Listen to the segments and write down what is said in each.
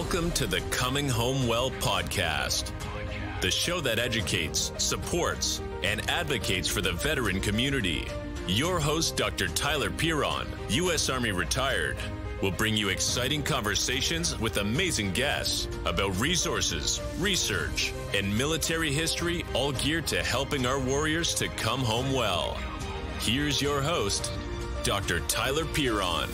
Welcome to the Coming Home Well podcast, the show that educates, supports, and advocates for the veteran community. Your host, Dr. Tyler Piron, U.S. Army retired, will bring you exciting conversations with amazing guests about resources, research, and military history, all geared to helping our warriors to come home well. Here's your host, Dr. Tyler Piron.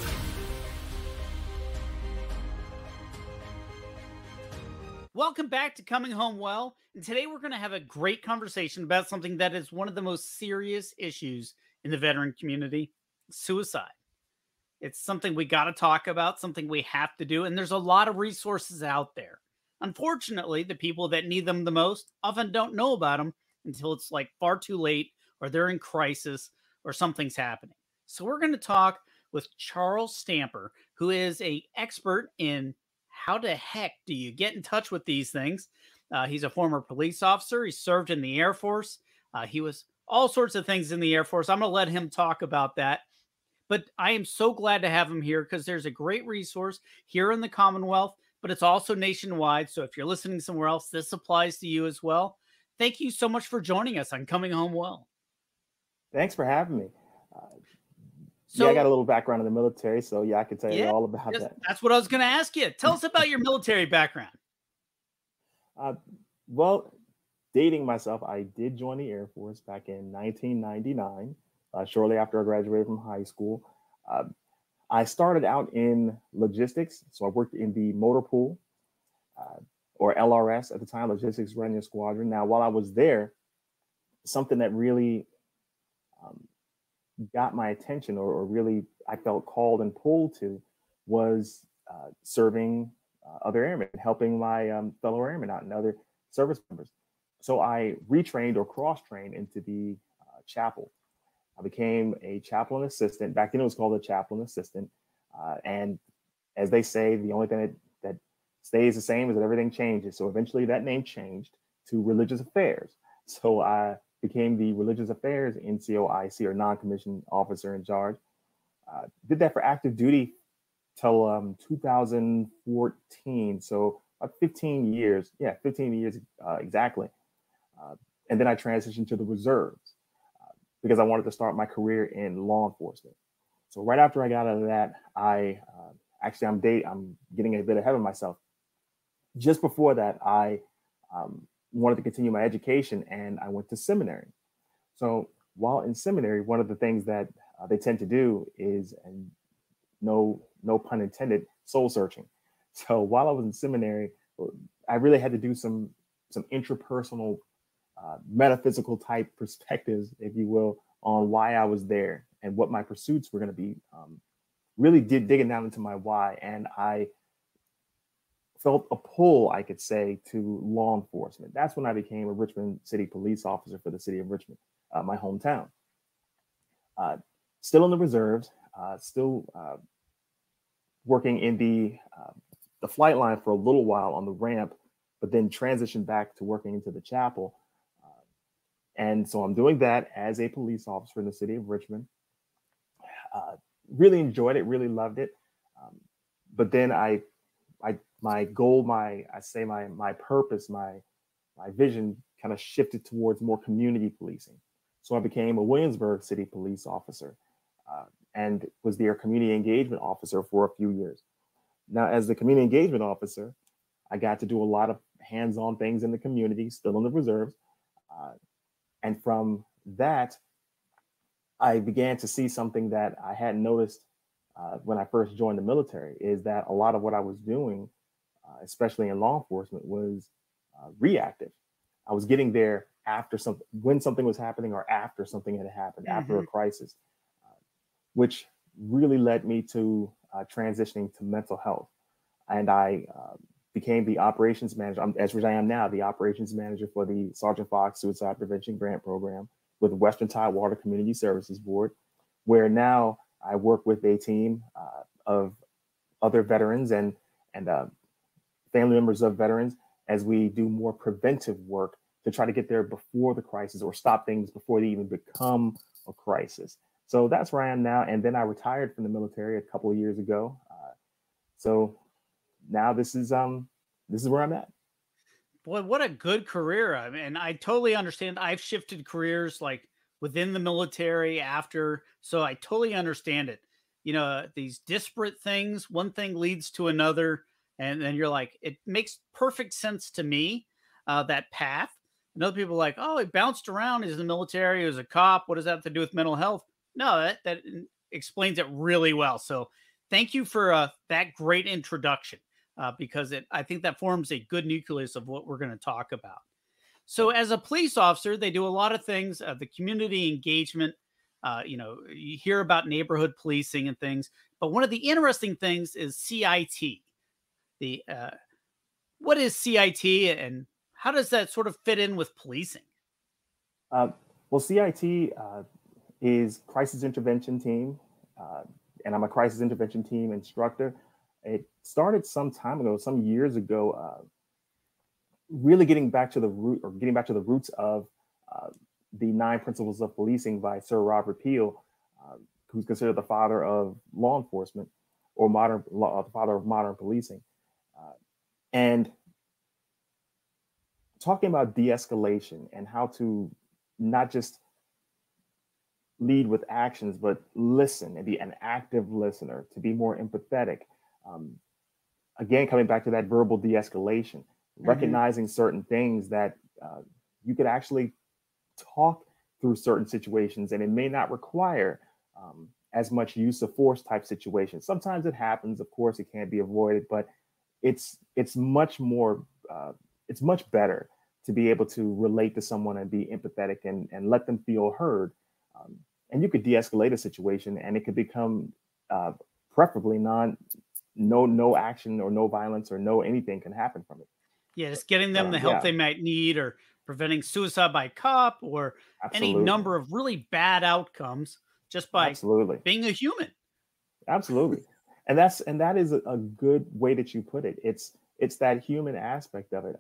Welcome back to Coming Home Well, and today we're going to have a great conversation about something that is one of the most serious issues in the veteran community: suicide. It's something we got to talk about, something we have to do, and there's a lot of resources out there. Unfortunately, the people that need them the most often don't know about them until it's like far too late, or they're in crisis, or something's happening. So we're going to talk with Charles Stamper, who is an expert in how the heck do you get in touch with these things. He's a former police officer. He served in the Air Force. He was all sorts of things in the Air Force. I'm going to let him talk about that. But I am so glad to have him here because there's a great resource here in the Commonwealth, but it's also nationwide. So if you're listening somewhere else, this applies to you as well. Thank you so much for joining us on Coming Home Well. Thanks for having me. I got a little background in the military, so I can tell you all about that. That's what I was going to ask you. Tell us about your military background. Well, dating myself, I did join the Air Force back in 1999, shortly after I graduated from high school. I started out in logistics, so I worked in the motor pool, or LRS at the time, Logistics Readiness Squadron. Now, while I was there, something that really got my attention, or really I felt called and pulled to, was serving other airmen, helping my fellow airmen out and other service members. So I retrained or cross-trained into the chapel. I became a chaplain assistant. Back then it was called a chaplain assistant. And as they say, the only thing that stays the same is that everything changes. So eventually that name changed to religious affairs. So I became the Religious Affairs NCOIC, or non-commissioned officer in charge. Did that for active duty till 2014. So about 15 years. Yeah, 15 years exactly. And then I transitioned to the reserves because I wanted to start my career in law enforcement. So right after I got out of that, I'm getting a bit ahead of myself. Just before that, I wanted to continue my education, and I went to seminary. So while in seminary, one of the things that they tend to do is, and no pun intended, soul searching. So while I was in seminary, I really had to do some intrapersonal, metaphysical type perspectives, if you will, on why I was there and what my pursuits were going to be. Really digging down into my why, and I felt a pull, I could say, to law enforcement. That's when I became a Richmond City police officer for the city of Richmond, my hometown. Still in the reserves, still working in the flight line for a little while on the ramp, but then transitioned back to working into the chapel. And so I'm doing that as a police officer in the city of Richmond. Really enjoyed it, really loved it. But then my goal, my purpose, my vision kind of shifted towards more community policing. So I became a Williamsburg City police officer and was their community engagement officer for a few years. Now, as the community engagement officer, I got to do a lot of hands-on things in the community, still in the reserves. And from that, I began to see something that I hadn't noticed when I first joined the military, is that a lot of what I was doing, especially in law enforcement, was reactive. I was getting there when something was happening, or after something had happened, after a crisis, which really led me to transitioning to mental health. And I became the operations manager, as I am now, the operations manager for the Sergeant Fox Suicide Prevention Grant Program with the Western Tidewater Community Services Board, where now I work with a team of other veterans and family members of veterans as we do more preventive work to try to get there before the crisis, or stop things before they even become a crisis. So that's where I am now. And then I retired from the military a couple of years ago. So now this is where I'm at. Boy, what a good career. I mean, I totally understand. I've shifted careers like within the military after, so I totally understand it. These disparate things, one thing leads to another, and then you're like, it makes perfect sense to me, that path. And other people are like, oh, he bounced around. He's in the military. He was a cop. What does that have to do with mental health? No, that explains it really well. So thank you for that great introduction, because I think that forms a good nucleus of what we're going to talk about. So, as a police officer, they do a lot of things. The community engagement, you hear about neighborhood policing and things. But one of the interesting things is CIT. What is CIT, and how does that sort of fit in with policing? Well, CIT is Crisis Intervention Team, and I'm a Crisis Intervention Team instructor. It started some time ago, some years ago, really getting back to the roots of the 9 Principles of Policing by Sir Robert Peel, who's considered the father of law enforcement, or the father of modern policing. And talking about de-escalation and how to not just lead with actions, but listen and be an active listener, to be more empathetic. Again, coming back to that verbal de-escalation, recognizing certain things that you could actually talk through certain situations, and it may not require as much use of force type situations. Sometimes it happens, of course, it can't be avoided, but it's much more, it's much better to be able to relate to someone and be empathetic and let them feel heard. And you could de-escalate a situation, and it could become preferably no action or no violence or no anything can happen from it. Yeah, just getting them the help they might need, or preventing suicide by cop, or any number of really bad outcomes just by being a human. Absolutely. And that is a good way that you put it. It's that human aspect of it.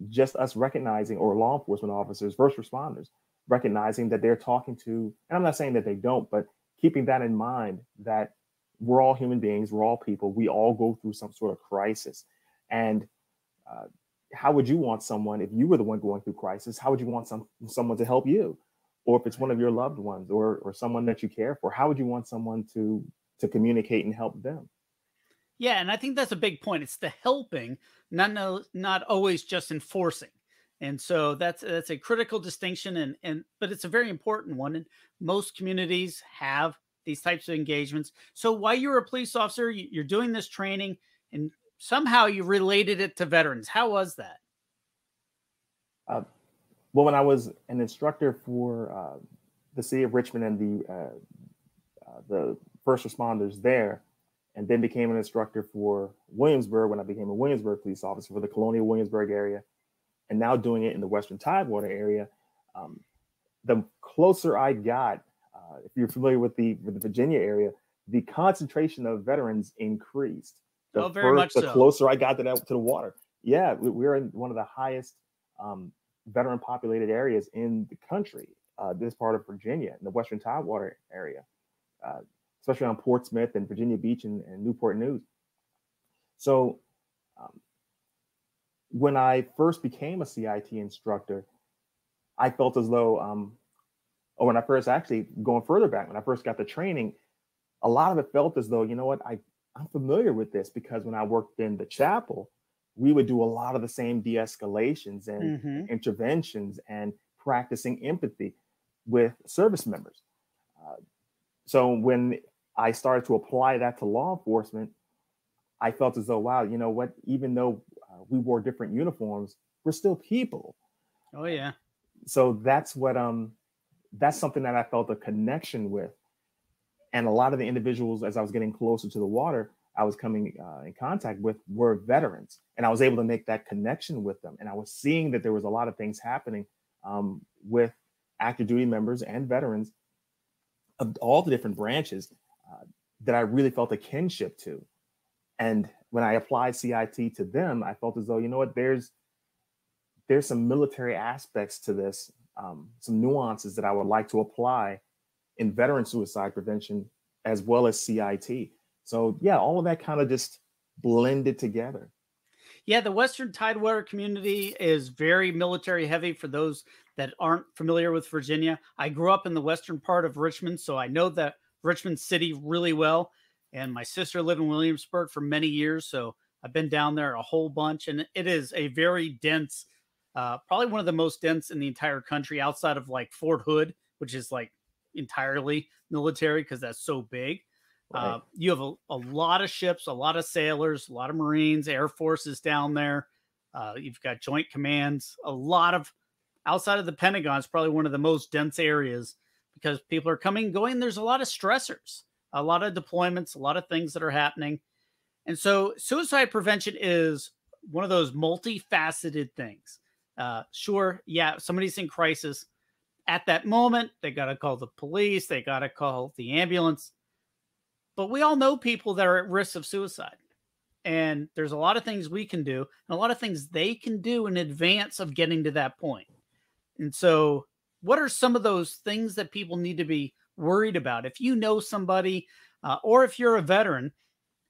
Just us recognizing, or law enforcement officers, first responders, recognizing that they're talking to, and I'm not saying that they don't, but keeping that in mind, that we're all human beings, we're all people, we all go through some sort of crisis. And how would you want someone, if you were the one going through crisis, how would you want someone to help you? Or if it's one of your loved ones, or someone that you care for, how would you want someone to communicate and help them? Yeah, and I think that's a big point. It's the helping, not always just enforcing. And so that's a critical distinction, but it's a very important one. And most communities have these types of engagements. So while you're a police officer, you're doing this training, and somehow you related it to veterans. How was that? Well, when I was an instructor for the city of Richmond and the first responders there, and then became an instructor for Williamsburg when I became a Williamsburg police officer for the Colonial Williamsburg area, and now doing it in the Western Tidewater area, the closer I got, if you're familiar with the Virginia area, the concentration of veterans increased. Very much so. The closer I got to the water. Yeah, we're in one of the highest veteran populated areas in the country, this part of Virginia, in the Western Tidewater area, especially on Portsmouth and Virginia Beach and Newport News. So when I first became a CIT instructor, I felt as though, or when I first, actually going further back, when I first got the training, a lot of it felt as though, you know what, I'm familiar with this, because when I worked in the chapel, we would do a lot of the same de-escalations and interventions and practicing empathy with service members. So when I started to apply that to law enforcement, I felt as though, wow, you know what, even though we wore different uniforms, we're still people. Oh, yeah. So that's something that I felt a connection with. And a lot of the individuals, as I was getting closer to the water, I was coming in contact with, were veterans. And I was able to make that connection with them. And I was seeing that there was a lot of things happening with active duty members and veterans of all the different branches that I really felt a kinship to. And when I applied CIT to them, I felt as though, you know what, there's some military aspects to this, some nuances that I would like to apply in veteran suicide prevention as well as CIT. So yeah, all of that kind of just blended together. Yeah, the Western Tidewater community is very military heavy for those that aren't familiar with Virginia. I grew up in the western part of Richmond, so I know that Richmond City really well. And my sister lived in Williamsburg for many years, so I've been down there a whole bunch. And it is a very dense, probably one of the most dense in the entire country outside of like Fort Hood, which is like entirely military because that's so big. Right. You have a lot of ships, a lot of sailors, a lot of Marines, Air Forces down there. You've got joint commands, a lot of outside of the Pentagon. It's probably one of the most dense areas because people are coming, going. There's a lot of stressors, a lot of deployments, a lot of things that are happening. And so suicide prevention is one of those multifaceted things. Sure, yeah, somebody's in crisis. At that moment, they got to call the police, they got to call the ambulance. But we all know people that are at risk of suicide. And there's a lot of things we can do and a lot of things they can do in advance of getting to that point. And so, what are some of those things that people need to be worried about? If you know somebody, or if you're a veteran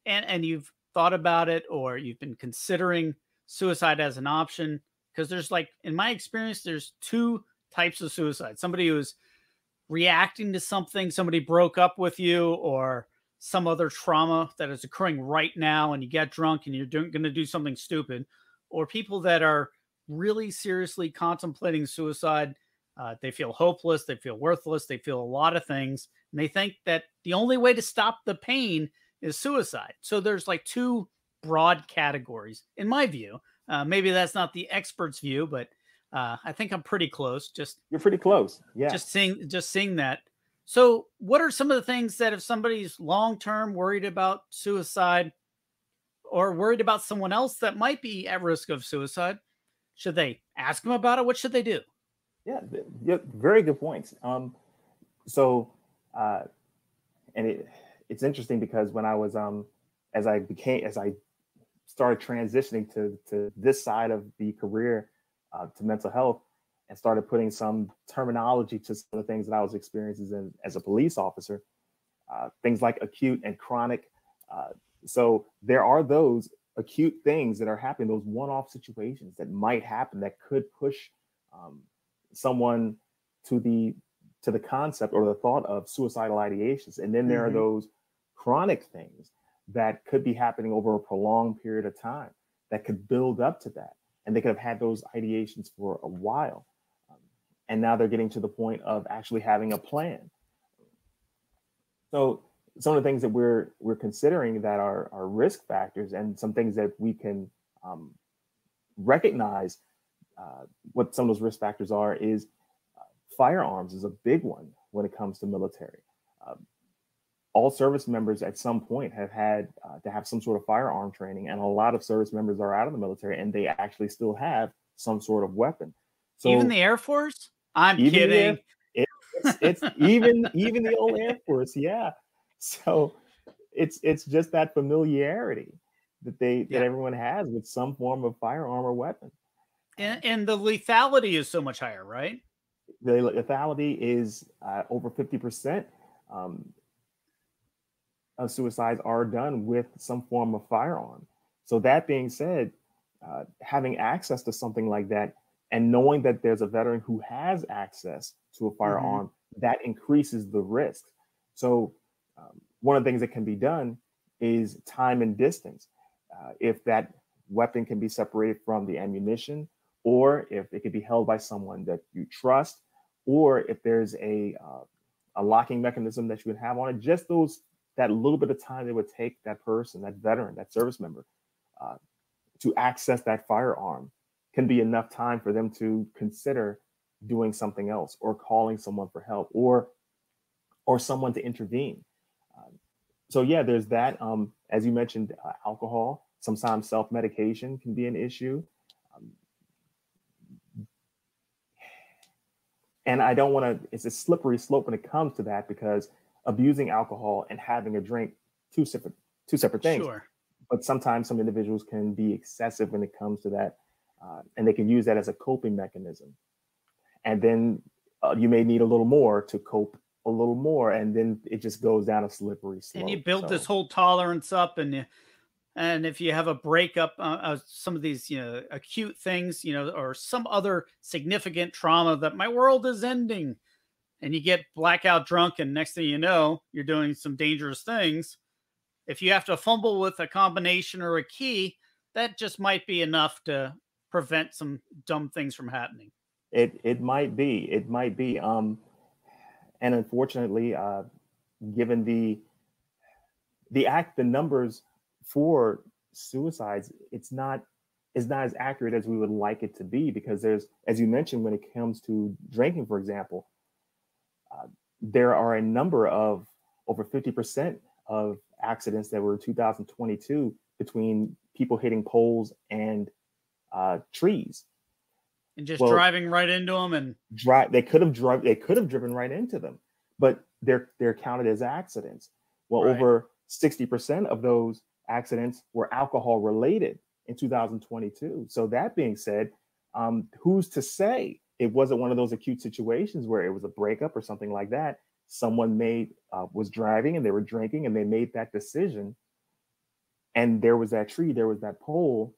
and you've thought about it or you've been considering suicide as an option, because there's like, in my experience, there's two types of suicide. Somebody who's reacting to something, somebody broke up with you, or some other trauma that is occurring right now, and you get drunk and you're going to do something stupid, or people that are really seriously contemplating suicide. They feel hopeless, they feel worthless, they feel a lot of things, and they think that the only way to stop the pain is suicide. So there's like two broad categories, in my view. Maybe that's not the expert's view, but I think I'm pretty close. You're pretty close. Yeah. Just seeing that. So what are some of the things that if somebody's long-term worried about suicide or worried about someone else that might be at risk of suicide, should they ask them about it? What should they do? Yeah, very good points. So, and it's interesting because when I was, as I started transitioning to this side of the career, to mental health, and started putting some terminology to some of the things that I was experiencing as a police officer, things like acute and chronic. So there are those acute things that are happening, those one-off situations that might happen that could push someone to the concept or the thought of suicidal ideations. And then there are those chronic things that could be happening over a prolonged period of time that could build up to that. And they could have had those ideations for a while. And now they're getting to the point of actually having a plan. So some of the things that we're considering that are risk factors, and some things that we can recognize what some of those risk factors are, is firearms is a big one when it comes to military. All service members at some point have had to have some sort of firearm training, and a lot of service members are out of the military and they actually still have some sort of weapon. So even the Air Force? I'm kidding. It's even the old Air Force, yeah. So it's just that familiarity that everyone has with some form of firearm or weapon. And the lethality is so much higher, right? The lethality is over 50%. Of suicides are done with some form of firearm. So that being said, having access to something like that and knowing that there's a veteran who has access to a firearm, that increases the risk. So one of the things that can be done is time and distance. If that weapon can be separated from the ammunition, or if it can be held by someone that you trust, or if there's a locking mechanism that you can have on it, just that little bit of time it would take that person, that veteran, that service member, to access that firearm can be enough time for them to consider doing something else, or calling someone for help, or someone to intervene. So yeah, there's that. As you mentioned, alcohol, sometimes self-medication can be an issue. And I don't want to, it's a slippery slope when it comes to that, because abusing alcohol and having a drink, two separate things. Sure. But sometimes some individuals can be excessive when it comes to that, and they can use that as a coping mechanism. And then you may need a little more to cope a little more, and then it just goes down a slippery slope. And you build this whole tolerance up, and And if you have a breakup, some of these, acute things, or some other significant trauma that my world is ending, and you get blackout drunk, and next thing you know, you're doing some dangerous things. If you have to fumble with a combination or a key, that just might be enough to prevent some dumb things from happening. It might be. And unfortunately, given the numbers for suicides, it's not as accurate as we would like it to be, because there's, as you mentioned, when it comes to drinking, for example, there are a number of over 50% of accidents that were 2022 between people hitting poles and trees. And just driving right into them, and they could have driven right into them, but they're counted as accidents. Well, Right. over 60% of those accidents were alcohol related in 2022. So that being said, who's to say it wasn't one of those acute situations where it was a breakup or something like that? Someone was driving and they were drinking and they made that decision, and there was that tree, there was that pole,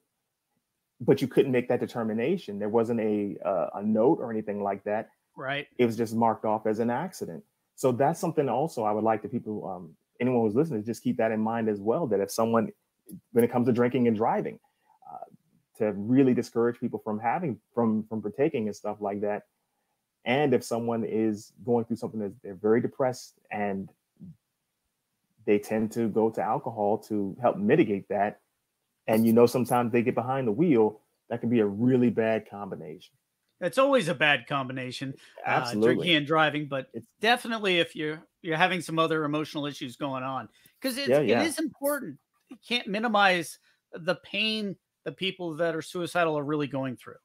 but you couldn't make that determination. There wasn't a note or anything like that. Right. It was just marked off as an accident. So that's something also I would like to people, anyone who's listening, just keep that in mind as well, that if someone, when it comes to drinking and driving, to really discourage people from partaking and stuff like that. And if someone is going through something that they're very depressed and they tend to go to alcohol to help mitigate that, and sometimes they get behind the wheel, that can be a really bad combination. It's always a bad combination, Absolutely. drinking and driving, but It's definitely if you're having some other emotional issues going on, because it is important. You can't minimize the pain the people that are suicidal are really going through,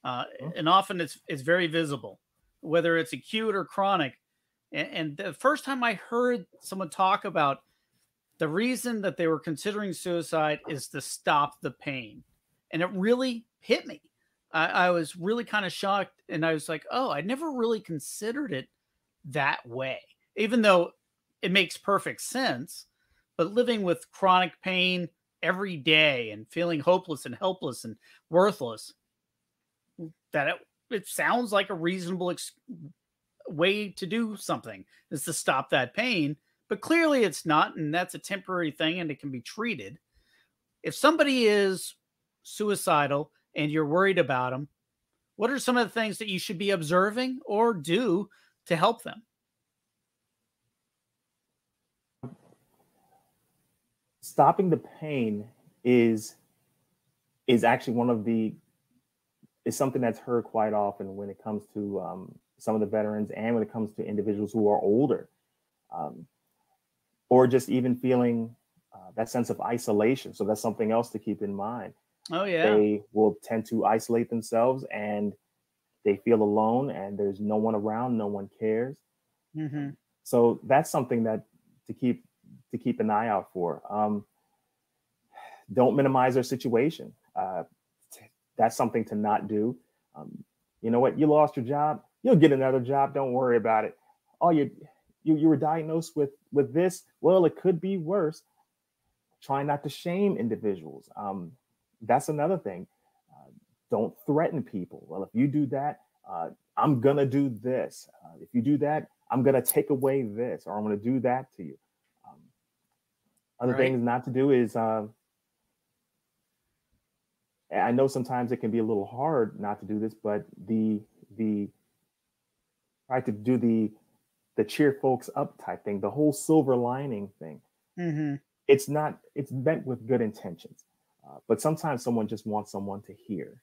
and often it's very visible, whether it's acute or chronic. And the first time I heard someone talk about the reason that they were considering suicide is to stop the pain, and it really hit me. I was really kind of shocked, and I was like, oh, I never really considered it that way, even though it makes perfect sense. But living with chronic pain every day and feeling hopeless and helpless and worthless, that it sounds like a reasonable way to do something is to stop that pain. But clearly it's not, and that's a temporary thing, and it can be treated. If somebody is suicidal and you're worried about them, what are some of the things that you should be observing or do to help them? Stopping the pain is actually is something that's heard quite often when it comes to some of the veterans, and when it comes to individuals who are older, or just even feeling that sense of isolation. So that's something else to keep in mind. Oh, yeah. They will tend to isolate themselves, and they feel alone, and there's no one around, no one cares. Mm-hmm. So that's something that to keep an eye out for. Don't minimize their situation. That's something to not do. You know what? You lost your job. You'll get another job. Don't worry about it. Oh, you were diagnosed with this. Well, it could be worse. Try not to shame individuals. That's another thing. Don't threaten people. Well, if you do that, I'm going to do this. If you do that, I'm going to take away this, or I'm going to do that to you. Other things not to do is, I know sometimes it can be a little hard not to do this, but try to do the cheer folks up type thing, the whole silver lining thing. Mm-hmm. It's meant with good intentions. But sometimes someone just wants someone to hear,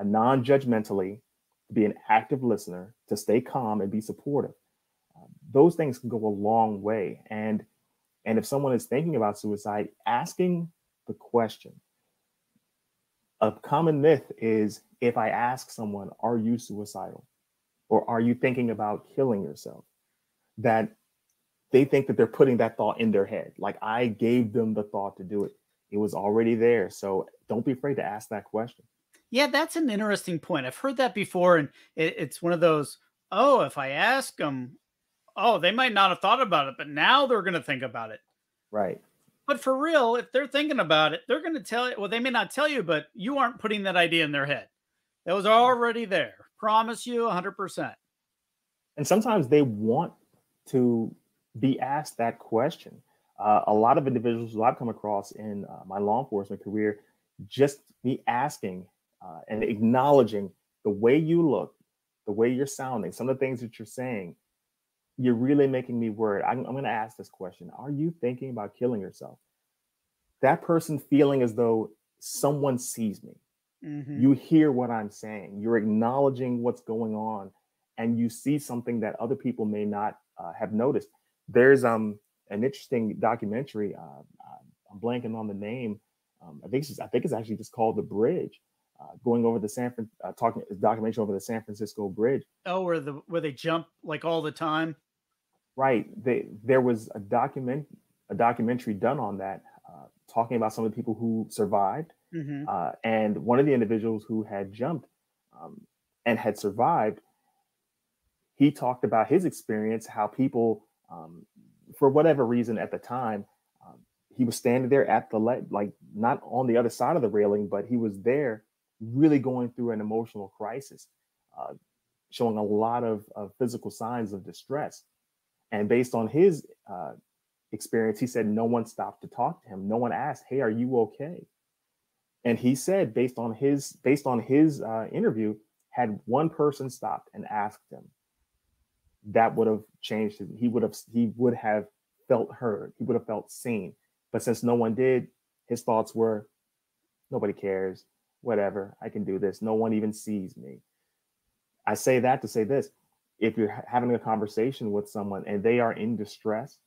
non-judgmentally, to be an active listener, to stay calm and be supportive. Those things can go a long way. And if someone is thinking about suicide, asking the question. A common myth is, if I ask someone, are you suicidal? Or are you thinking about killing yourself? That they think that they're putting that thought in their head. Like, I gave them the thought to do it. It was already there. So don't be afraid to ask that question. Yeah, that's an interesting point. I've heard that before, and it's one of those, oh, if I ask them, oh, they might not have thought about it, but now they're going to think about it. Right. But for real, if they're thinking about it, they're going to tell you. Well, they may not tell you, but you aren't putting that idea in their head. That was already there. Promise you 100%. And sometimes they want to be asked that question. A lot of individuals who I've come across in my law enforcement career, just me asking and acknowledging the way you look, the way you're sounding, some of the things that you're saying, you're really making me worried. I'm going to ask this question. Are you thinking about killing yourself? That person feeling as though someone sees me. Mm-hmm. You hear what I'm saying. You're acknowledging what's going on, and you see something that other people may not have noticed. There's an interesting documentary. I'm blanking on the name. I think it's actually just called The Bridge, going over the documentary over the San Francisco Bridge. Oh, where they jump like all the time. Right. There was a documentary done on that, talking about some of the people who survived. Mm-hmm. And one of the individuals who had jumped and had survived, he talked about his experience, how people, for whatever reason at the time, he was standing there at the like not on the other side of the railing, but he was there really going through an emotional crisis, showing a lot of physical signs of distress. And based on his experience, he said no one stopped to talk to him. No one asked, "Hey, are you okay?" And he said, based on his interview, had one person stopped and asked him, that would have changed him. He would have felt heard. He would have felt seen. But since no one did, his thoughts were, nobody cares. Whatever, I can do this. No one even sees me. I say that to say this: if you're having a conversation with someone and they are in distress,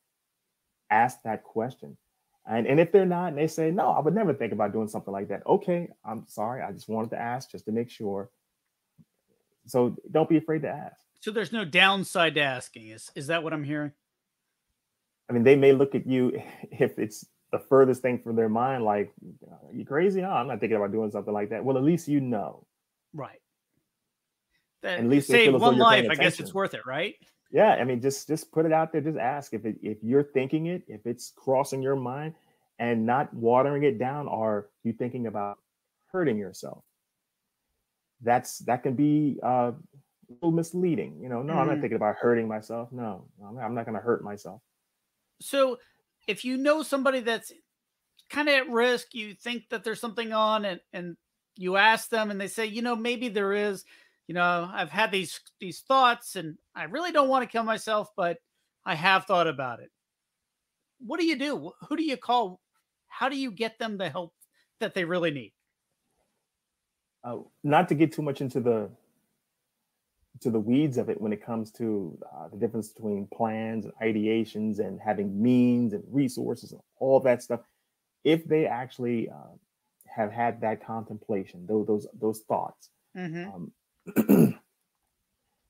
ask that question. And if they're not, and they say, no, I would never think about doing something like that. Okay, I'm sorry. I just wanted to ask just to make sure. So don't be afraid to ask. So there's no downside to asking. Is that what I'm hearing? I mean, they may look at you if it's the furthest thing from their mind, like, are you crazy? Oh, I'm not thinking about doing something like that. Well, at least you know. Right. That, at least save one life, I guess it's worth it, right? Yeah, I mean, just put it out there. Just ask if you're thinking it, if it's crossing your mind, and not watering it down. Are you thinking about hurting yourself? That can be a little misleading. No, I'm not thinking about hurting myself. No, I'm not going to hurt myself. So, if you know somebody that's kind of at risk, you think that there's something on, and you ask them, and they say, maybe there is. I've had these thoughts and I really don't want to kill myself, but I have thought about it. What do you do? Who do you call? How do you get them the help that they really need? Not to get too much into the weeds of it when it comes to the difference between plans and ideations and having means and resources and all that stuff. If they actually have had that contemplation, those thoughts, Mm-hmm.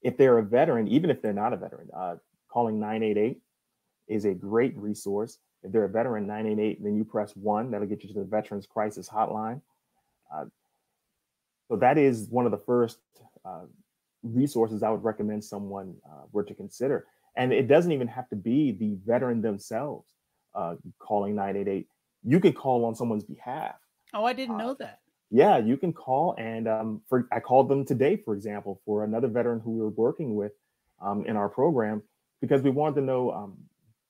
If they're a veteran, even if they're not a veteran, calling 988 is a great resource. If they're a veteran, 988, then you press 1. That'll get you to the Veterans Crisis Hotline. So that is one of the first resources I would recommend someone were to consider. And it doesn't even have to be the veteran themselves calling 988. You can call on someone's behalf. Oh, I didn't know that. Yeah, you can call. And I called them today, for example, for another veteran who we were working with in our program, because we wanted to know,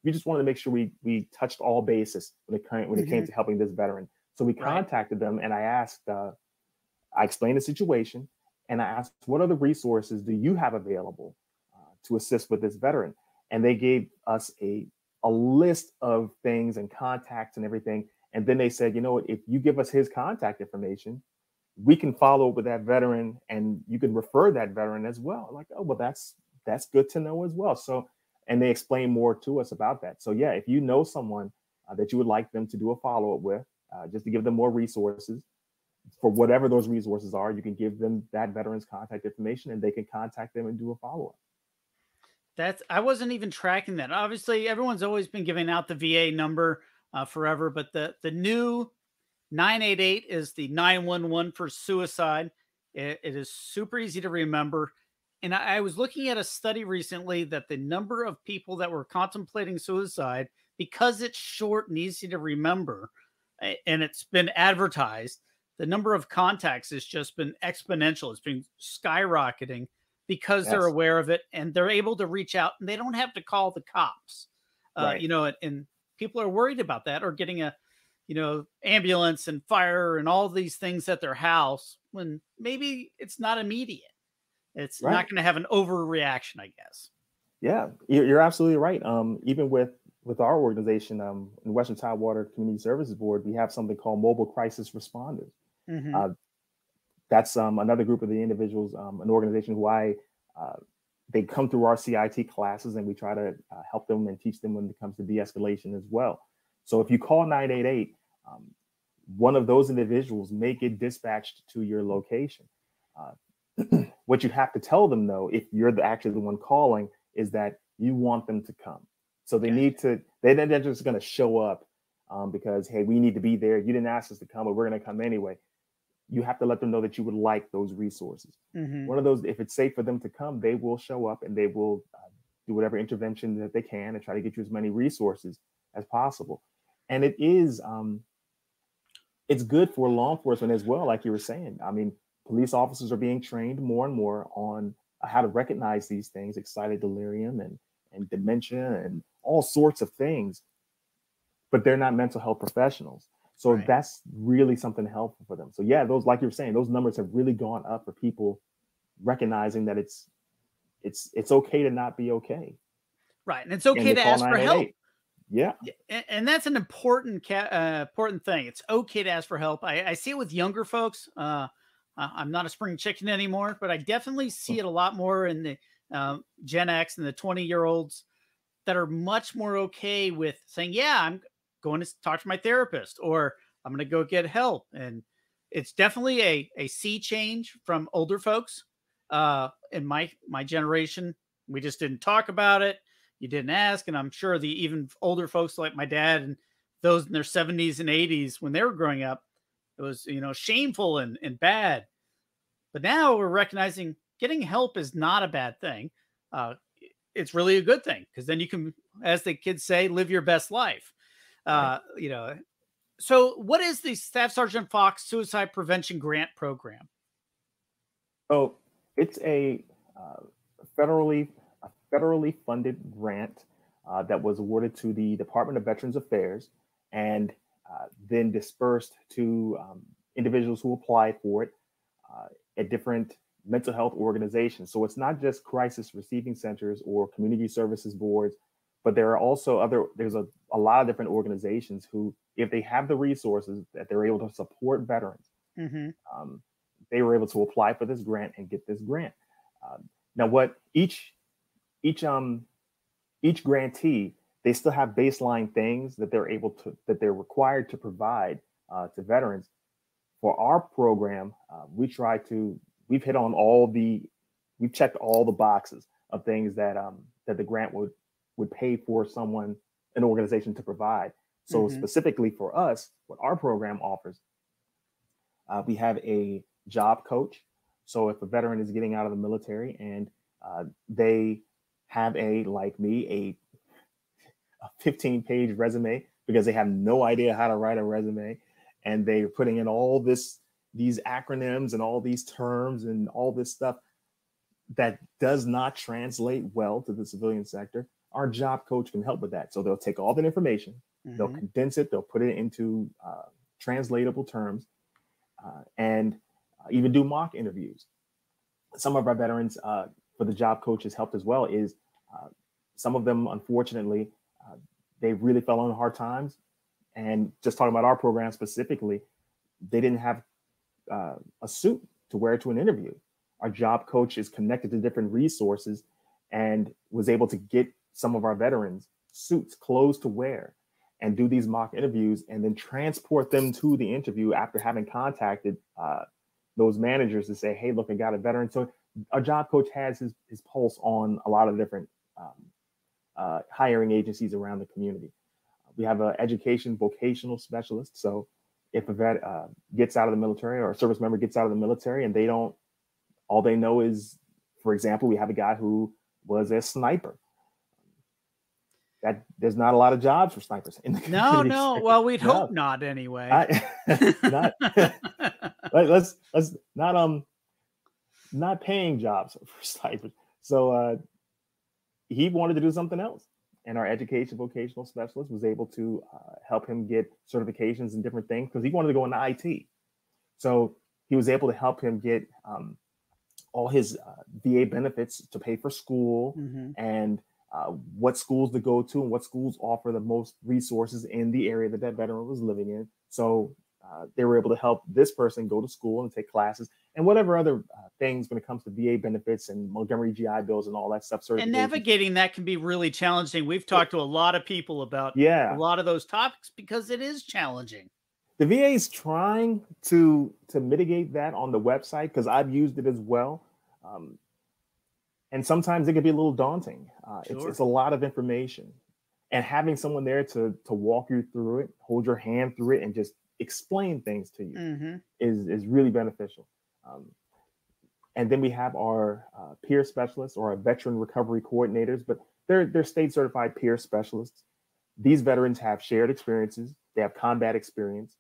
we just wanted to make sure we touched all bases when it came to helping this veteran. So we contacted them, and I asked, I explained the situation, and I asked, what other resources do you have available to assist with this veteran? And they gave us a list of things and contacts and everything. And then they said, if you give us his contact information, we can follow up with that veteran, and you can refer that veteran as well. Like, oh, well, that's good to know as well. So, and they explain more to us about that. So yeah, if you know someone that you would like them to do a follow-up with, just to give them more resources for whatever those resources are, you can give them that veteran's contact information, and they can contact them and do a follow-up. I wasn't even tracking that. Obviously, everyone's always been giving out the VA number forever, but the new 988 is the 911 for suicide. It is super easy to remember. And I was looking at a study recently that the number of people that were contemplating suicide, because it's short and easy to remember, and it's been advertised, the number of contacts has just been exponential. It's been skyrocketing because they're Yes. aware of it and they're able to reach out and they don't have to call the cops. Right. And people are worried about that, or getting a, ambulance and fire and all these things at their house when maybe it's not immediate. It's not Right. going to have an overreaction, I guess. Yeah, you're absolutely right. Even with our organization, in Western Tidewater Community Services Board, we have something called mobile crisis responders. Hmm. Uh, that's another group of the individuals, an organization who uh, they come through our CIT classes, and we try to help them and teach them when it comes to de-escalation as well. So if you call 988, um, one of those individuals may get dispatched to your location. What you have to tell them, though, if you're actually the one calling, is that you want them to come. So they need to, they're just going to show up because, hey, we need to be there. You didn't ask us to come, but we're going to come anyway. You have to let them know that you would like those resources. Hmm. One of those, if it's safe for them to come, they will show up and they will do whatever intervention that they can and try to get you as many resources as possible. And it's good for law enforcement as well, like you were saying. I mean, police officers are being trained more and more on how to recognize these things, excited delirium and dementia and all sorts of things, but they're not mental health professionals. So Right. that's really something helpful for them. So yeah, those, like you're saying, those numbers have really gone up for people recognizing that it's okay to not be okay. Right. And it's And okay they to call ask for help. 988. Yeah. And that's an important important thing. It's okay to ask for help. I see it with younger folks. I'm not a spring chicken anymore, but I definitely see it a lot more in the Gen X and the 20-year-olds that are much more okay with saying, yeah, I'm going to talk to my therapist, or I'm going to go get help. And it's definitely a sea change from older folks. In my generation, we just didn't talk about it. You didn't ask. And I'm sure the even older folks like my dad and those in their 70s and 80s, when they were growing up, it was, shameful and bad. But now we're recognizing getting help is not a bad thing. Uh, it's really a good thing, because then you can, as the kids say, live your best life. Right. Uh, you know, so what is the Staff Sergeant Fox Suicide Prevention Grant Program? So it's uh, federally a federally funded grant that was awarded to the Department of Veterans Affairs and then dispersed to individuals who applied for it at different mental health organizations. So it's not just crisis receiving centers or community services boards, but there are also there's a lot of different organizations who, if they have the resources that they're able to support veterans, Mm-hmm. they were able to apply for this grant and get this grant. Now, what each grantee, they still have baseline things that they're required to provide to veterans. For our program, we've checked all the boxes of things that the grant would pay for an organization to provide. So Mm-hmm. specifically for us, what our program offers, we have a job coach. So if a veteran is getting out of the military and they have like me, a 15-page resume because they have no idea how to write a resume, and they're putting in all these acronyms and all these terms and all this stuff that does not translate well to the civilian sector, our job coach can help with that. So they'll take all that information, they'll condense it, they'll put it into translatable terms, and even do mock interviews. Some of our veterans, for the job coaches helped as well, is some of them, unfortunately, they really fell on hard times. And just talking about our program specifically, they didn't have a suit to wear to an interview. Our job coach is connected to different resources and was able to get some of our veterans suits, clothes to wear, and do these mock interviews and then transport them to the interview after having contacted those managers to say, hey, look, I got a veteran. So our job coach has his pulse on a lot of different hiring agencies around the community. We have an education vocational specialist. So if a vet gets out of the military, or a service member gets out of the military and all they know is, for example, we have a guy who was a sniper. that there's not a lot of jobs for snipers in the community. No. Well, we'd No. hope not anyway. Not let's not paying jobs for snipers. So he wanted to do something else, and our education vocational specialist was able to help him get certifications and different things because he wanted to go into IT. So he was able to help him get all his VA benefits to pay for school and what schools to go to and what schools offer the most resources in the area that that veteran was living in. So they were able to help this person go to school and take classes and whatever other things when it comes to VA benefits and Montgomery GI bills and all that stuff. And navigating that can be really challenging. We've talked to a lot of people about a lot of those topics because it is challenging. The VA is trying to mitigate that on the website because I've used it as well. And sometimes it can be a little daunting. It's a lot of information. And having someone there to walk you through it, hold your hand through it, and just explain things to you is really beneficial. And then we have our peer specialists or our veteran recovery coordinators, but they're state certified peer specialists. These veterans have shared experiences. They have combat experience.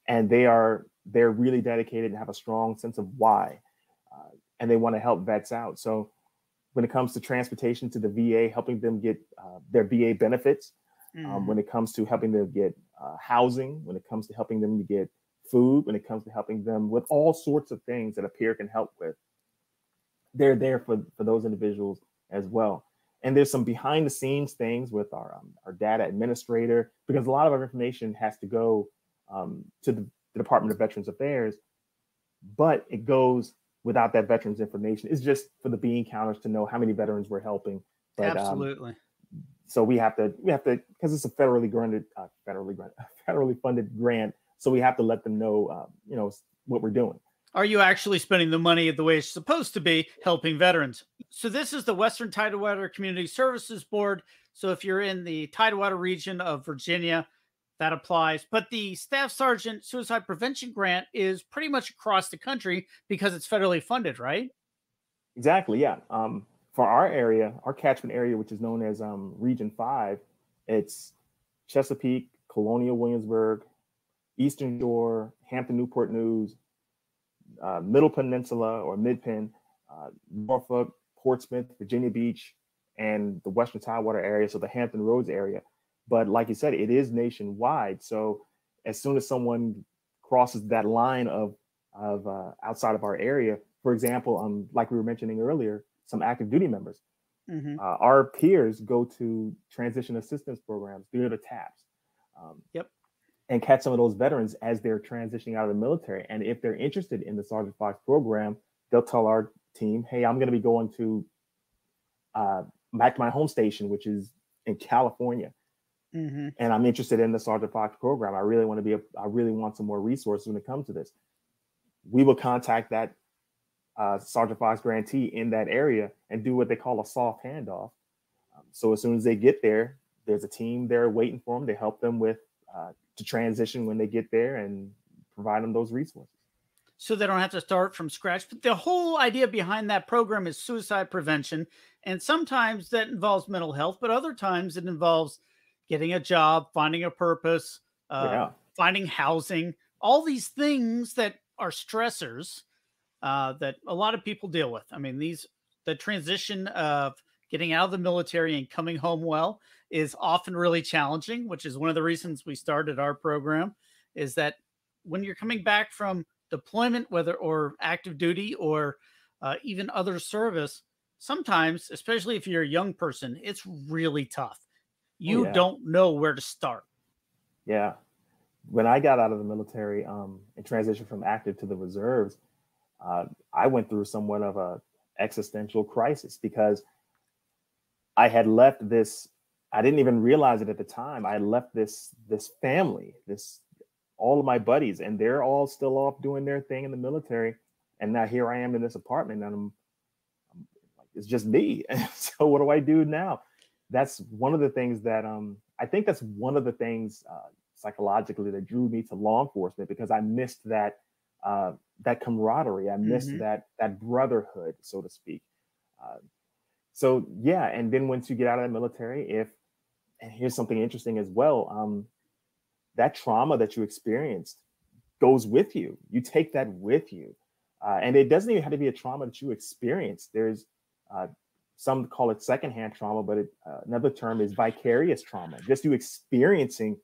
And they're really dedicated and have a strong sense of why, and they want to help vets out. So when it comes to transportation to the VA, helping them get their VA benefits, when it comes to helping them get housing, when it comes to helping them to get food, when it comes to helping them with all sorts of things that a peer can help with, they're there for those individuals as well. And there's some behind the scenes things with our data administrator, because a lot of our information has to go to the Department of Veterans Affairs, but it goes without that veterans information. It's just for the bean counters to know how many veterans we're helping. But, absolutely. So we have to because it's a federally funded grant. So we have to let them know, what we're doing. Are you actually spending the money the way it's supposed to be, helping veterans? So this is the Western Tidewater Community Services Board. So if you're in the Tidewater region of Virginia, that applies. But the Staff Sergeant Suicide Prevention Grant is pretty much across the country because it's federally funded, right? Exactly, yeah. For our area, our catchment area, which is known as Region 5, it's Chesapeake, Colonial Williamsburg, Eastern Shore, Hampton, Newport News, Middle Peninsula or Mid-Penn, Norfolk, Portsmouth, Virginia Beach, and the Western Tidewater area, so the Hampton Roads area. But like you said, it is nationwide. So as soon as someone crosses that line of outside of our area, for example, like we were mentioning earlier, some active duty members, our peers go to transition assistance programs, through the TAPS, and catch some of those veterans as they're transitioning out of the military. And if they're interested in the Sergeant Fox program, they'll tell our team, hey, I'm going to be going to back to my home station, which is in California. And I'm interested in the Sergeant Fox program. I really want some more resources when it comes to this. We will contact that Sergeant Fox grantee in that area and do what they call a soft handoff. So as soon as they get there, there's a team there waiting for them. They help them with to transition when they get there and provide them those resources. So they don't have to start from scratch. But the whole idea behind that program is suicide prevention. And sometimes that involves mental health, but other times it involves getting a job, finding a purpose, finding housing, all these things that are stressors that a lot of people deal with. I mean, the transition of getting out of the military and coming home well is often really challenging, which is one of the reasons we started our program, is that when you're coming back from deployment, whether or active duty or even other service, sometimes, especially if you're a young person, it's really tough. You don't know where to start. Yeah. When I got out of the military and transitioned from active to the reserves, I went through somewhat of a existential crisis because I had left this. I didn't even realize it at the time. I left this family, all of my buddies, and they're all still off doing their thing in the military. And now here I am in this apartment, and I'm like, it's just me. So what do I do now? That's one of the things that I think that's one of the things psychologically that drew me to law enforcement, because I missed that camaraderie. I missed that brotherhood, so to speak. So yeah, and then once you get out of the military, if And here's something interesting as well. That trauma that you experienced goes with you. You take that with you. And it doesn't even have to be a trauma that you experienced. There's some call it secondhand trauma, but another term is vicarious trauma. Just you experiencing,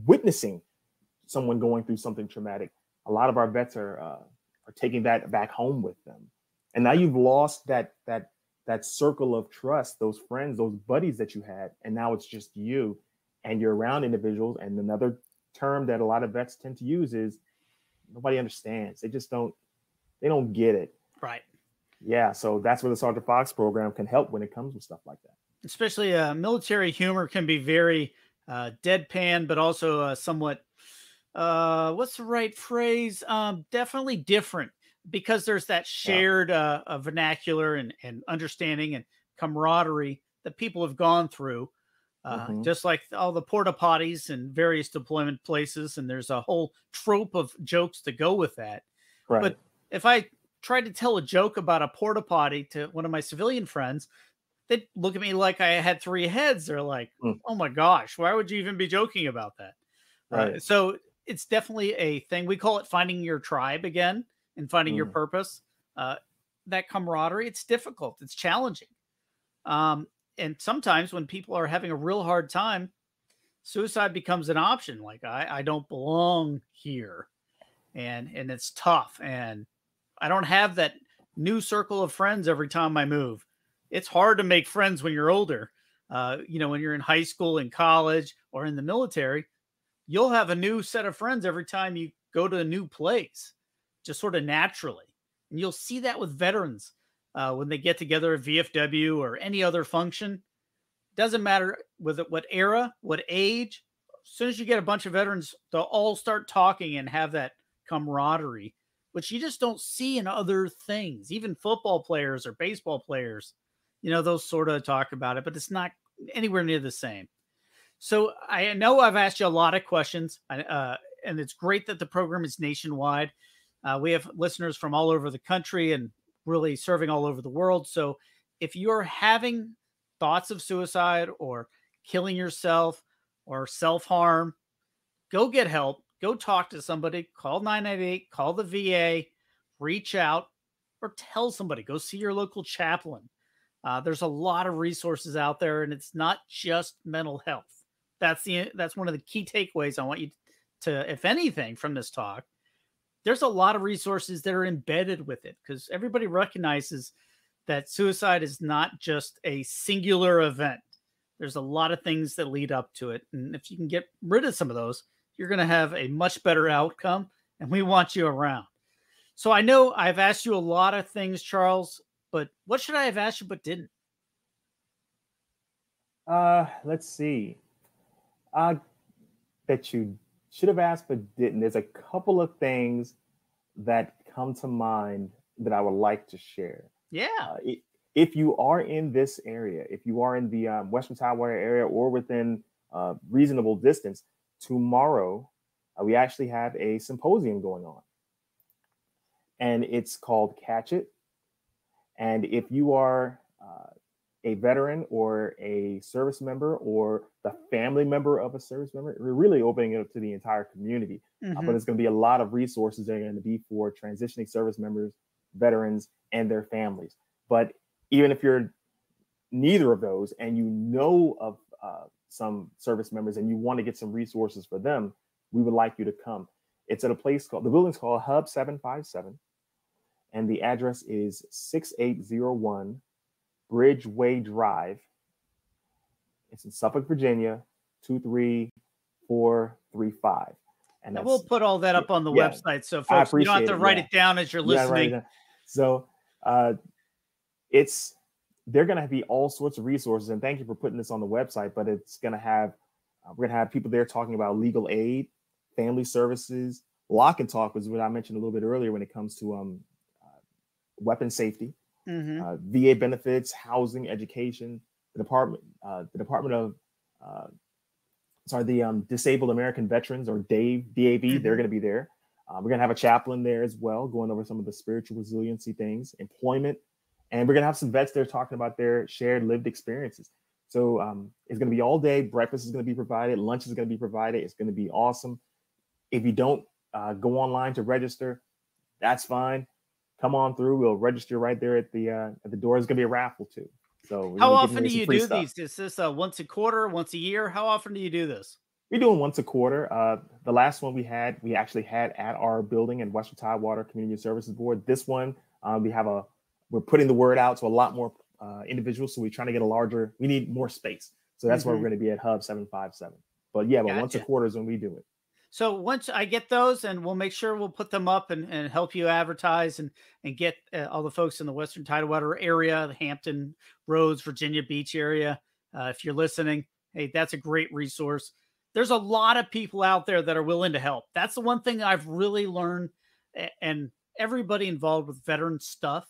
witnessing someone going through something traumatic. A lot of our vets are taking that back home with them. And now you've lost that circle of trust, those friends, those buddies that you had. And now it's just you, and you're around individuals. And another term that a lot of vets tend to use is nobody understands. They don't get it. Right. Yeah. So that's where the Sergeant Fox program can help when it comes with stuff like that. Especially military humor can be very deadpan, but also somewhat, what's the right phrase? Definitely different, because there's that shared vernacular and understanding and camaraderie that people have gone through. Just like all the porta potties and various deployment places. And there's a whole trope of jokes to go with that. Right. But if I tried to tell a joke about a porta potty to one of my civilian friends, they'd look at me like I had 3 heads. They're like, oh my gosh, why would you even be joking about that? Right. So it's definitely a thing. We call it finding your tribe again and finding your purpose. That camaraderie, it's difficult. It's challenging. And sometimes when people are having a real hard time, suicide becomes an option. Like, I don't belong here. And it's tough. And I don't have that new circle of friends every time I move. It's hard to make friends when you're older. When you're in high school, in college, or in the military, you'll have a new set of friends every time you go to a new place, just sort of naturally. And you'll see that with veterans. When they get together at VFW or any other function, doesn't matter what era, what age, as soon as you get a bunch of veterans, they'll all start talking and have that camaraderie, which you just don't see in other things. Even football players or baseball players, those sort of talk about it, but it's not anywhere near the same. So I know I've asked you a lot of questions, and it's great that the program is nationwide. We have listeners from all over the country and really serving all over the world. So if you're having thoughts of suicide or killing yourself or self-harm, go get help. Go talk to somebody. Call 998, call the VA, reach out, or tell somebody. Go see your local chaplain. There's a lot of resources out there, and it's not just mental health. That's one of the key takeaways I want you to, if anything, from this talk. There's a lot of resources that are embedded with it, because everybody recognizes that suicide is not just a singular event. There's a lot of things that lead up to it. And if you can get rid of some of those, you're going to have a much better outcome, and we want you around. So I know I've asked you a lot of things, Charles, but what should I have asked you but didn't? Let's see. That you should have asked but didn't. There's a couple of things that come to mind that I would like to share. Yeah. If you are in this area, if you are in the Western Tidewater area or within reasonable distance, tomorrow we actually have a symposium going on. And it's called Catch It. And if you are a veteran or a service member or the family member of a service member, we're really opening it up to the entire community. But it's going to be a lot of resources that are going to be for transitioning service members, veterans, and their families. But even if you're neither of those and you know of some service members and you want to get some resources for them, we would like you to come. It's at a place the building's called Hub 757. And the address is 6801 Bridgeway Drive. It's in Suffolk, Virginia, 23435. And we'll put all that up on the website. So folks, you don't have to write it down as you're listening. So they're going to be all sorts of resources. And thank you for putting this on the website, but it's going to have, we're going to have people there talking about legal aid, family services, lock and talk was what I mentioned a little bit earlier when it comes to weapon safety, VA benefits, housing, education, the Department of Disabled American Veterans, or DAV, they're going to be there. We're going to have a chaplain there as well, going over some of the spiritual resiliency things, employment, and we're going to have some vets there talking about their shared lived experiences. So it's going to be all day. Breakfast is going to be provided. Lunch is going to be provided. It's going to be awesome. If you don't go online to register, that's fine. Come on through. We'll register right there at the door. It's going to be a raffle too. So how often do you do these? Is this once a quarter, once a year? How often do you do this? We do them once a quarter. The last one we actually had at our building in Western Tidewater Community Services Board. This one, we're putting the word out to a lot more individuals. So we're trying to get we need more space. So that's why we're going to be at Hub 757. But yeah, but once a quarter is when we do it. So once I get those, and we'll make sure we'll put them up and help you advertise and get all the folks in the Western Tidewater area, the Hampton Roads, Virginia Beach area. If you're listening, hey, that's a great resource. There's a lot of people out there that are willing to help. That's the one thing I've really learned, and everybody involved with veteran stuff,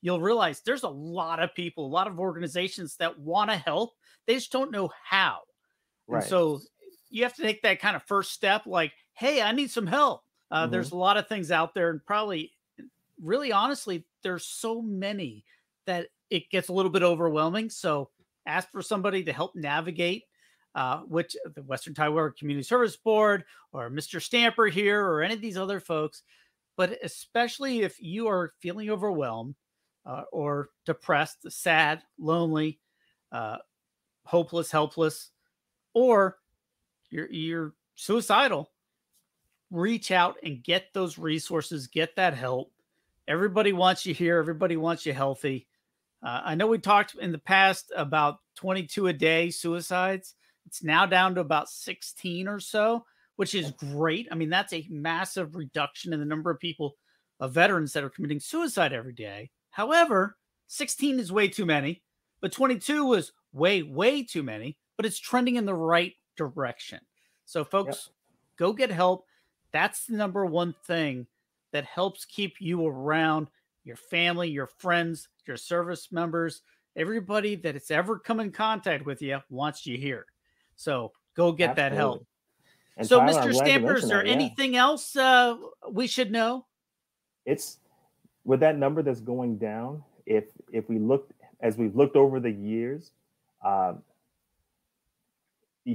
you'll realize there's a lot of people, a lot of organizations that want to help. They just don't know how. Right. And so you have to take that kind of first step, like, hey, I need some help. There's a lot of things out there, and probably, really honestly, there's so many that it gets a little bit overwhelming. So ask for somebody to help navigate, which the Western Tidewater Community Service Board or Mr. Stamper here or any of these other folks. But especially if you are feeling overwhelmed or depressed, sad, lonely, hopeless, helpless, or you're suicidal, reach out and get those resources, get that help. Everybody wants you here. Everybody wants you healthy. I know we talked in the past about 22 a day suicides. It's now down to about 16 or so, which is great. I mean, that's a massive reduction in the number of people, of veterans that are committing suicide every day. However, 16 is way too many, but 22 was way, way too many, but it's trending in the right direction. So folks, go get help. That's the number one thing that helps keep you around, your family, your friends, your service members, everybody that it's ever come in contact with you wants you here. So go get that help. And so, Tyler, Mr. Stamper, is there anything else we should know? It's with that number that's going down. If we looked, as we've looked over the years, the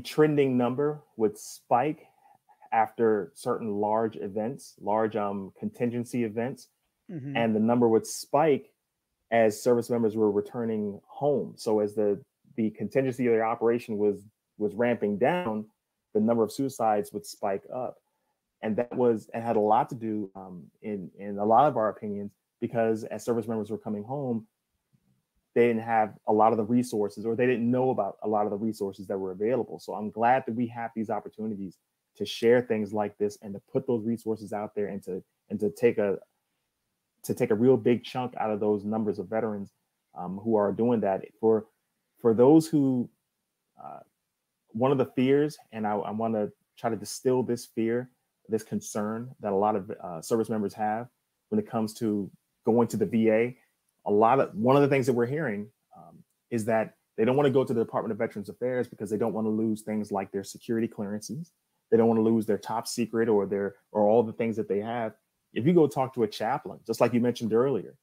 trending number would spike after certain large events, large contingency events, and the number would spike as service members were returning home. So as the contingency of their operation was ramping down, the number of suicides would spike up. And it had a lot to do, in a lot of our opinions, because as service members were coming home, they didn't have a lot of the resources, or they didn't know about a lot of the resources that were available. So I'm glad that we have these opportunities to share things like this and to put those resources out there and to take a real big chunk out of those numbers of veterans who are doing that. For those who, one of the fears, and I want to try to distill this fear, this concern that a lot of service members have when it comes to going to the VA. One of the things that we're hearing is that they don't want to go to the Department of Veterans Affairs because they don't want to lose things like their security clearances. They don't want to lose their top secret or all the things that they have. If you go talk to a chaplain, just like you mentioned earlier,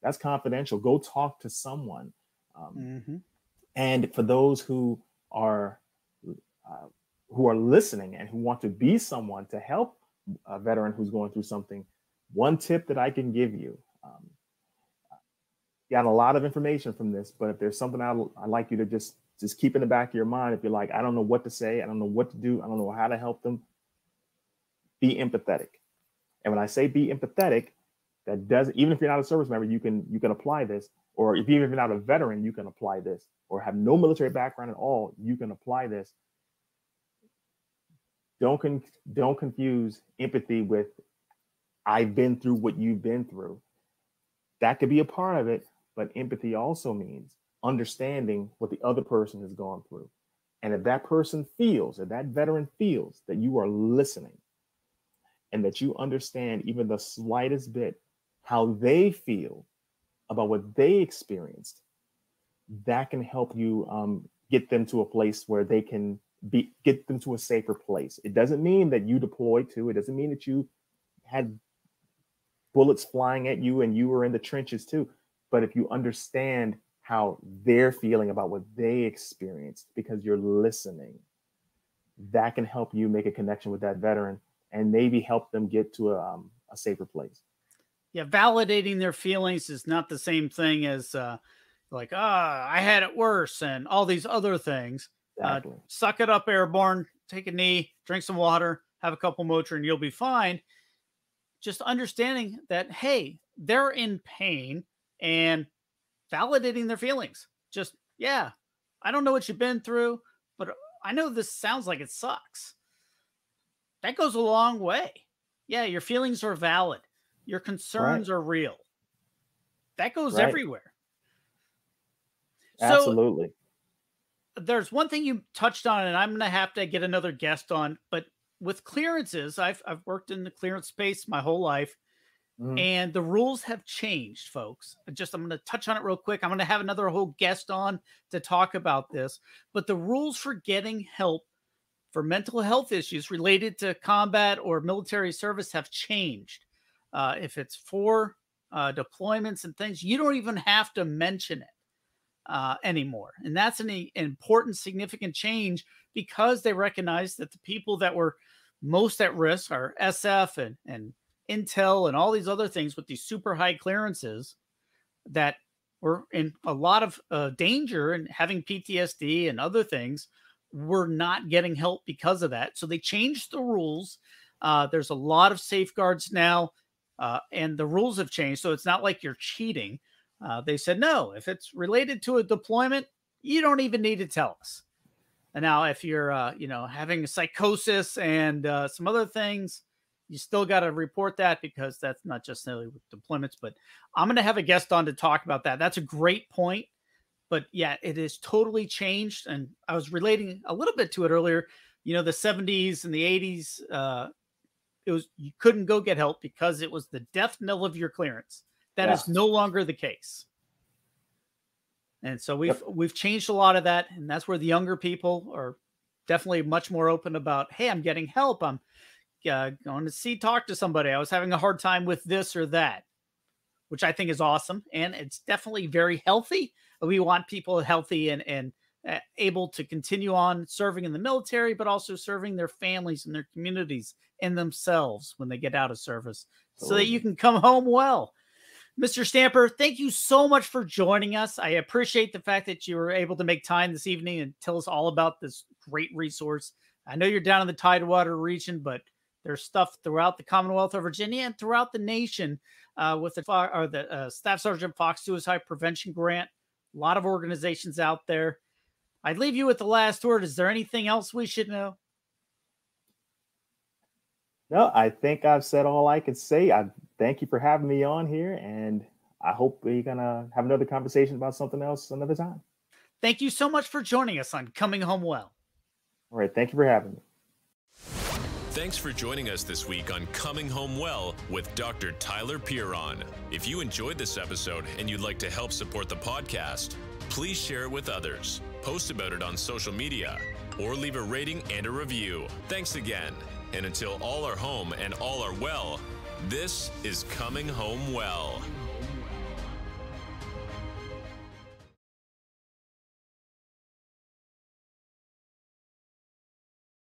that's confidential. Go talk to someone. And for those who are listening and who want to be someone to help a veteran who's going through something, one tip that I can give you, got a lot of information from this, but if there's something I'd like you to just keep in the back of your mind, if you're like, I don't know what to say, I don't know what to do, I don't know how to help them, be empathetic. And when I say be empathetic, that doesn't, even if you're not a service member, you can apply this, or even if you're not a veteran, you can apply this, or have no military background at all, you can apply this. Don't confuse empathy with I've been through what you've been through. That could be a part of it, but empathy also means understanding what the other person has gone through. And if that person feels, if that veteran feels that you are listening and that you understand even the slightest bit how they feel about what they experienced, that can help you get them to a place where they can get them to a safer place. It doesn't mean that you deployed to, it doesn't mean that you had bullets flying at you and you were in the trenches too. But if you understand how they're feeling about what they experienced, because you're listening, that can help you make a connection with that veteran and maybe help them get to a safer place. Yeah, validating their feelings is not the same thing as like, I had it worse and all these other things. Exactly. Suck it up, Airborne. Take a knee, drink some water, have a couple Motrin, you'll be fine. Just understanding that, hey, they're in pain and validating their feelings. Just, yeah, I don't know what you've been through, but I know this sounds like it sucks. That goes a long way. Yeah, your feelings are valid. Your concerns are real. That goes everywhere. Absolutely. So there's one thing you touched on, and I'm going to have to get another guest on, but with clearances, I've worked in the clearance space my whole life, and the rules have changed, folks. I'm going to touch on it real quick. I'm going to have another whole guest on to talk about this, but the rules for getting help for mental health issues related to combat or military service have changed. If it's for deployments and things, you don't even have to mention it anymore. And that's an important, significant change, because they recognize that the people that were most at risk are SF and Intel and all these other things with these super high clearances that were in a lot of danger and having PTSD and other things, were not getting help because of that. So they changed the rules. There's a lot of safeguards now, and the rules have changed. So it's not like you're cheating. They said, no, if it's related to a deployment, you don't even need to tell us. And now if you're, having a psychosis and some other things, you still got to report that, because that's not just necessarily with deployments. But I'm going to have a guest on to talk about that. That's a great point. But yeah, it is totally changed. And I was relating a little bit to it earlier. The 70s and the 80s, you couldn't go get help because it was the death knell of your clearance. That is no longer the case. And so we've changed a lot of that. And that's where the younger people are definitely much more open about, hey, I'm getting help. I'm going to talk to somebody. I was having a hard time with this or that, which I think is awesome. And it's definitely very healthy. We want people healthy and able to continue on serving in the military, but also serving their families and their communities and themselves when they get out of service, so that you can come home well. Mr. Stamper, thank you so much for joining us. I appreciate the fact that you were able to make time this evening and tell us all about this great resource. I know you're down in the Tidewater region, but there's stuff throughout the Commonwealth of Virginia and throughout the nation with the Staff Sergeant Fox Suicide Prevention Grant. A lot of organizations out there. I'd leave you with the last word. Is there anything else we should know? No, I think I've said all I could say. I thank you for having me on here, and I hope we're going to have another conversation about something else another time. Thank you so much for joining us on Coming Home Well. All right. Thank you for having me. Thanks for joining us this week on Coming Home Well with Dr. Tyler Piron. If you enjoyed this episode and you'd like to help support the podcast, please share it with others, post about it on social media, or leave a rating and a review. Thanks again. And until all are home and all are well, this is Coming Home Well.